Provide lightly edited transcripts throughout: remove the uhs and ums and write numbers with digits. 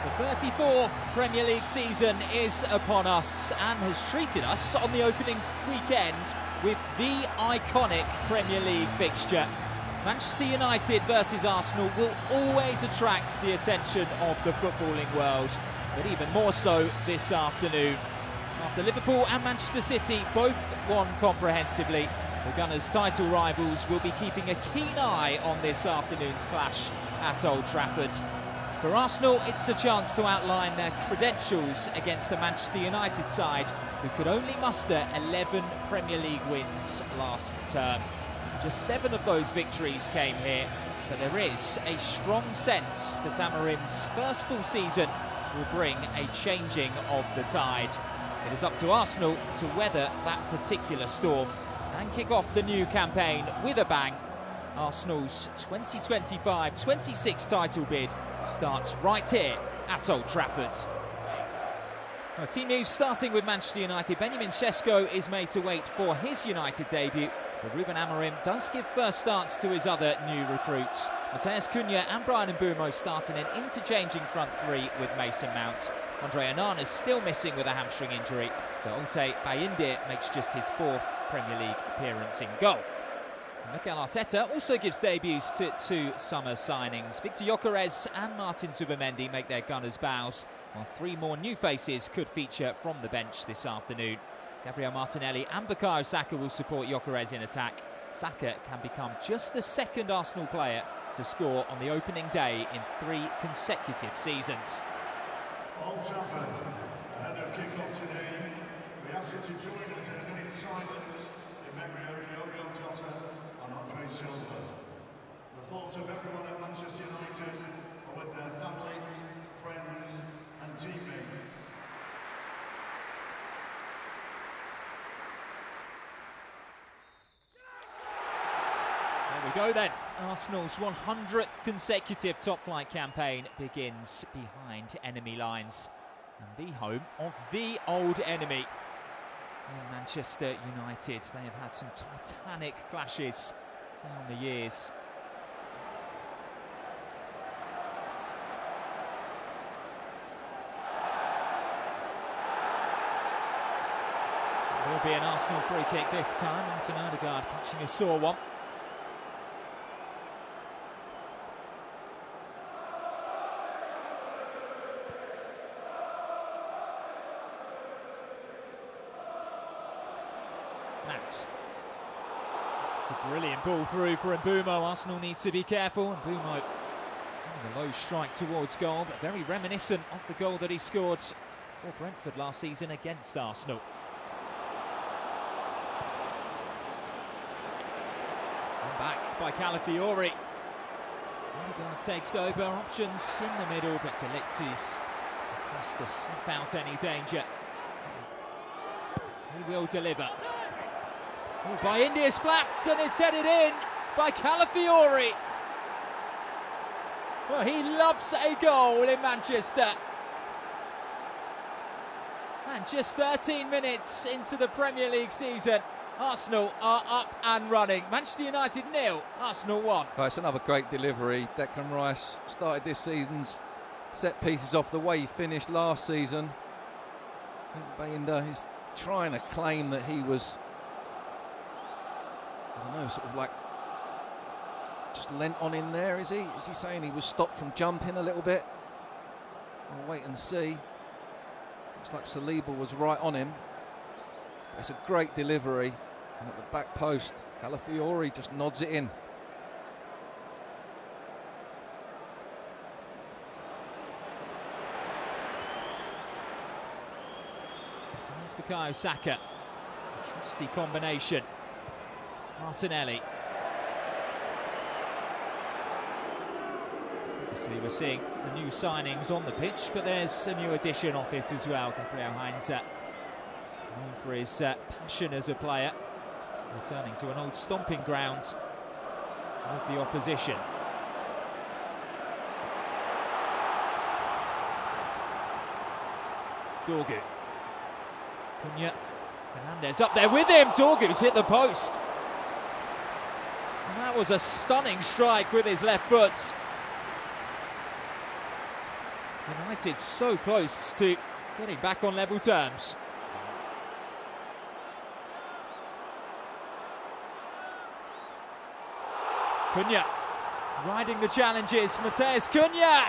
The 34th Premier League season is upon us and has treated us on the opening weekend with the iconic Premier League fixture. Manchester United versus Arsenal will always attract the attention of the footballing world, but even more so this afternoon. After Liverpool and Manchester City both won comprehensively, the Gunners' title rivals will be keeping a keen eye on this afternoon's clash at Old Trafford. For Arsenal, it's a chance to outline their credentials against the Manchester United side, who could only muster 11 Premier League wins last term. Just 7 of those victories came here, but there is a strong sense that Amorim's first full season will bring a changing of the tide. It is up to Arsenal to weather that particular storm and kick off the new campaign with a bang. Arsenal's 2025-26 title bid starts right here at Old Trafford. Team news starting with Manchester United. Benjamin Sesko is made to wait for his United debut, but Ruben Amorim does give first starts to his other new recruits. Matheus Cunha and Bryan Mbeumo starting an interchanging front three with Mason Mount. Andre Onana is still missing with a hamstring injury, so Altay Bayindir makes just his 4th Premier League appearance in goal. Mikel Arteta also gives debuts to 2 summer signings. Victor Gyökeres and Martin Zubimendi make their Gunners' bows, while 3 more new faces could feature from the bench this afternoon. Gabriel Martinelli and Bukayo Saka will support Gyökeres in attack. Saka can become just the 2nd Arsenal player to score on the opening day in 3 consecutive seasons. Old Trafford, ahead of kick-off today, we ask you to join us in a minute's silence in memory of Diogo Jota and Andre Silva. The thoughts of everyone at Manchester United are with their family, friends and teammates. There we go then. Arsenal's 100th consecutive top-flight campaign begins behind enemy lines and the home of the old enemy. In Manchester United, they have had some titanic clashes down the years. There will be an Arsenal free kick this time. Martin Odegaard catching a sore one. It's a brilliant ball through for Mbeumo. Arsenal need to be careful. Mbeumo a low strike towards goal, but very reminiscent of the goal that he scored for Brentford last season against Arsenal. And back by Calafiori. Odegaard takes over, options in the middle, but De Ligt is across to snuff out any danger. He will deliver. Bayindir's flapped and it's headed in by Calafiori. Well, he loves a goal in Manchester. And just 13 minutes into the Premier League season, Arsenal are up and running. Manchester United 0, Arsenal 1. Oh, it's another great delivery. Declan Rice started this season's set pieces off the way he finished last season. I think Bayindir is trying to claim that he was, I don't know, sort of like just lent on in there, is he? Is he saying he was stopped from jumping a little bit? We'll wait and see. Looks like Saliba was right on him. It's a great delivery. And at the back post, Calafiori just nods it in. That's Bukayo Saka. A trusty combination. Martinelli. Obviously we're seeing the new signings on the pitch, but there's a new addition off it as well. Gabriel Heinze, known for his passion as a player, returning to an old stomping ground of the opposition. Dorgu. Cunha. Fernandes up there with him. Dorgu's hit the post. And that was a stunning strike with his left foot. United so close to getting back on level terms. Cunha riding the challenges. Matheus Cunha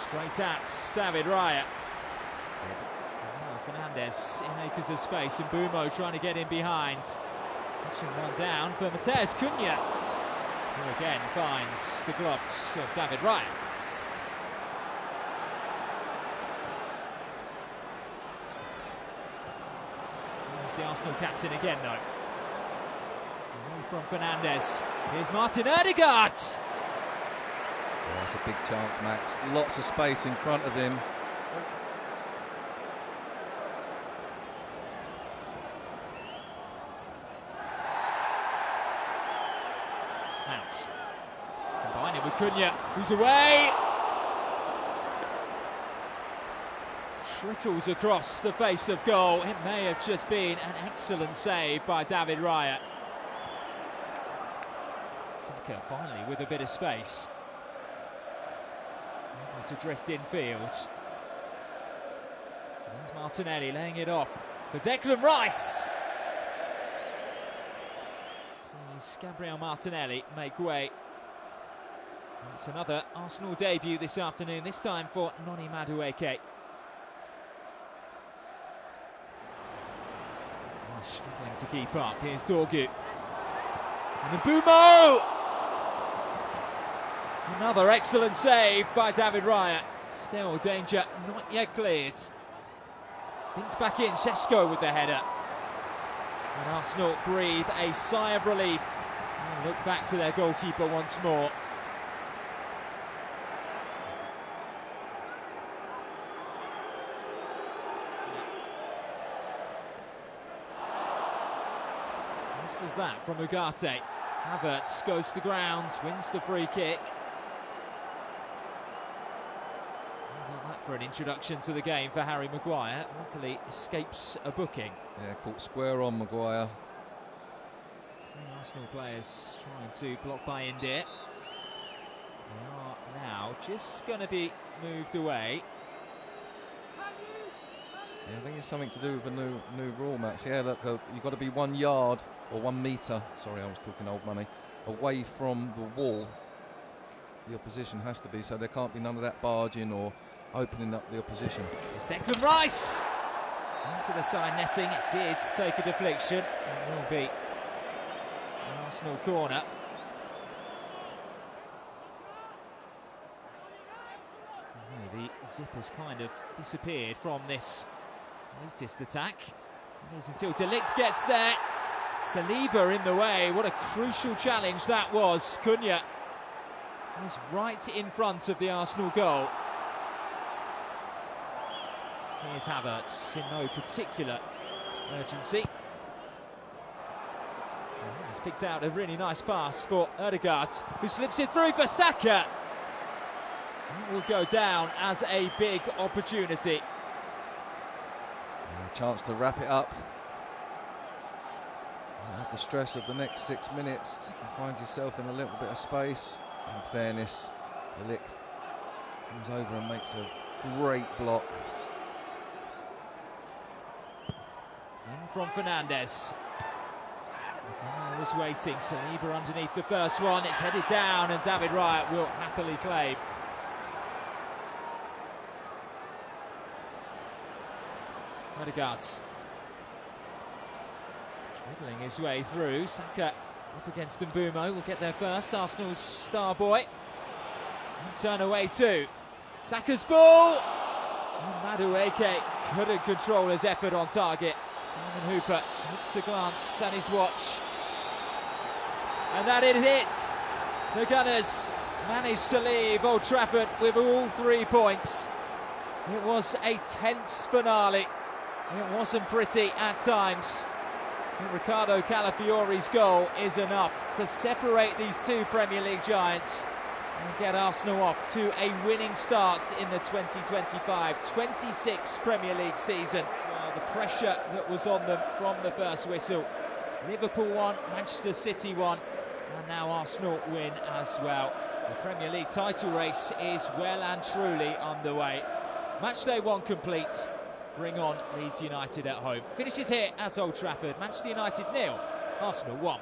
straight at David Raya. Fernandes in acres of space, and Mbeumo trying to get in behind. Touching one down for Matheus Cunha, who again finds the gloves of David Raya. He's the Arsenal captain again, though. Away from Fernandes. Here's Martin Ødegaard. Yeah, that's a big chance, Max. Lots of space in front of him. Out. Combining with Cunha, who's away. Trickles across the face of goal. It may have just been an excellent save by David Raya. Saka finally with a bit of space. Able to drift infield. There's Martinelli laying it off for Declan Rice. Sees Gabriel Martinelli make way. It's another Arsenal debut this afternoon, this time for Noni Madueke. Struggling to keep up. Here's Dorgu. And Mbeumo! Another excellent save by David Raya. Still danger not yet cleared. Dinks back in, Šeško with the header. And Arsenal breathe a sigh of relief and look back to their goalkeeper once more. Does that from Ugarte. Havertz goes to the ground, wins the free kick. That for an introduction to the game for Harry Maguire. Luckily escapes a booking. Yeah, caught square on Maguire. Three Arsenal players trying to block by Indir. They are now just going to be moved away. Yeah, I think it's something to do with a new rule, Max. Yeah, look, you've got to be 1 yard or 1 metre. Sorry, I was talking old money. Away from the wall, the opposition has to be. So there can't be none of that barging or opening up the opposition. It's Declan Rice into the side netting. It did take a deflection. It will be an Arsenal corner. The zip has kind of disappeared from this latest attack. It is until De Ligt gets there. Saliba in the way. What a crucial challenge that was. Cunha was right in front of the Arsenal goal. Here's Havertz in no particular urgency. He's picked out a really nice pass for Ødegaard, who slips it through for Saka. It will go down as a big opportunity. A chance to wrap it up. Have the stress of the next 6 minutes. He finds himself in a little bit of space. In fairness, De Ligt comes over and makes a great block. In from Fernandes. I was waiting. Saliba underneath the first one. It's headed down, and David Raya will happily claim. Ødegaard dribbling his way through. Saka up against Mbeumo. Will get there first. Arsenal's star boy. And turn away too. Saka's ball. And Madueke couldn't control his effort on target. Simon Hooper takes a glance at his watch. And that it hits. The Gunners managed to leave Old Trafford with all 3 points. It was a tense finale. It wasn't pretty at times. But Ricardo Calafiori's goal is enough to separate these 2 Premier League giants and get Arsenal off to a winning start in the 2025-26 Premier League season. Well, the pressure that was on them from the first whistle. Liverpool won, Manchester City won, and now Arsenal win as well. The Premier League title race is well and truly underway. Match day 1 complete. Bring on Leeds United at home. Finishes here at Old Trafford. Manchester United 0, Arsenal 1.